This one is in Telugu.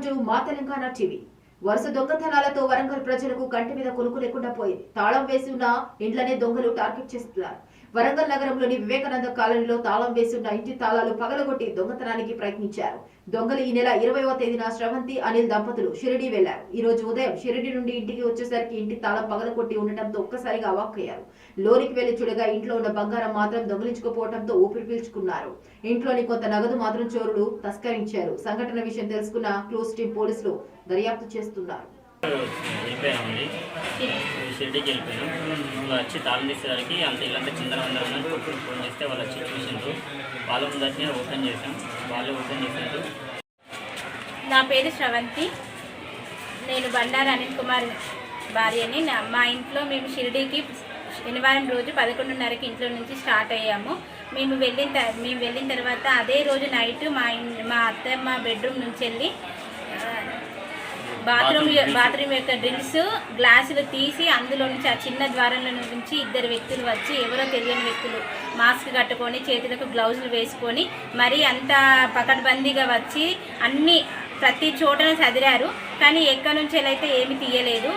రామరాజు మా తెలంగాణ టీవీ. వరుస దొంగతనాలతో వరంగల్ ప్రజలకు కంటి మీద కొనుక్కు లేకుండా పోయింది. తాళం వేసి ఉన్న ఇండ్లనే దొంగలు టార్గెట్ చేస్తున్నారు. వరంగల్ నగరంలోని వివేకానంద కాలనీలో తాళం వేసి ఉన్న ఇంటి తాళాలు పగలగొట్టి దొంగతనానికి ప్రయత్నించారు. దొంగలు ఈ నెల 20వ తేదీన శ్రవంతి అనిల్ దంపతులు షిరిడి వెళ్లారు. ఈ రోజు ఉదయం షిరిడి నుండి ఇంటికి వచ్చేసరికి ఇంటి తాళం పగలగొట్టి ఉండటంతో ఒక్కసారిగా అవాక్కయ్యారు. లోనికి వెళ్లి చూడగా ఇంట్లో ఉన్న బంగారం మాత్రం దొంగిలించుకుపోవడంతో ఊపిరి పీల్చుకున్నారు. ఇంట్లోని కొంత నగదు మాత్రం చోరులు తస్కరించారు. సంఘటన విషయం తెలుసుకున్న క్లోజ్ టీం పోలీసులు దర్యాప్తు చేస్తున్నారు. షిరిడీకి వెళ్ళిపోయాను. వాళ్ళు వచ్చి తాళం తీసేసరికి అంత ఇల్లంతా చిందరవందరని కొట్టుకు ఫోన్ చేస్తే వాళ్ళు వచ్చి చూసిండ్రు. వాళ్ళ ముందరనే ఓపెన్ చేసాం. వాళ్ళు ఓపెన్ చేశారు. నా పేరు శ్రవంతి. నేను బండారు అనిల్ కుమార్ భార్యని. మా ఇంట్లో మేము షిరిడీకి శనివారం రోజు 11:30కి ఇంట్లో నుంచి స్టార్ట్ అయ్యాము. మేము వెళ్ళిన తర్వాత అదే రోజు నైట్ మా అత్తమ్మ బెడ్రూమ్ నుంచి వెళ్ళి బాత్రూమ్ యొక్క డ్రిల్స్ గ్లాసులు తీసి అందులో నుంచి ఆ చిన్న ద్వారంలో నుంచి 2 వ్యక్తులు వచ్చి ఎవరో తెలియని వ్యక్తులు మాస్క్ కట్టుకొని చేతులకు గ్లౌజులు వేసుకొని మరీ అంత పకడ్బందీగా వచ్చి ప్రతి చోటను చదిరారు. కానీ ఎక్కడి నుంచి అయితే ఏమి తీయలేదు.